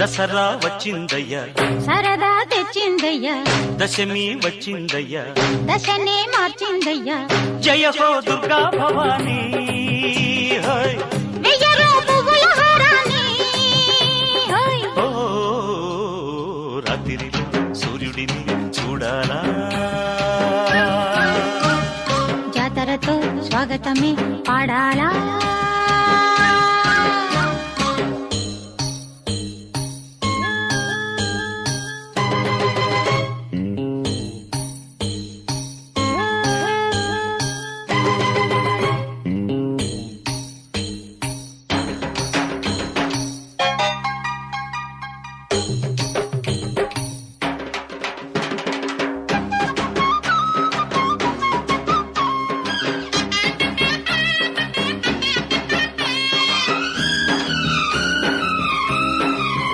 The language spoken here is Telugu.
దసరా వచ్చిందయ్యా సరదా తెచ్చిందయ్యా దశమి వచ్చిందయ్యా దశనే మార్చిందయ్యా జయ హో దుర్గా భవానీ హై వెయ్యరు పువ్వుల హారాన్ని హోయ్ ఓ రాత్రిలో సూర్యుడిని చూడాలా జాతరతో స్వాగతమే పాడాలా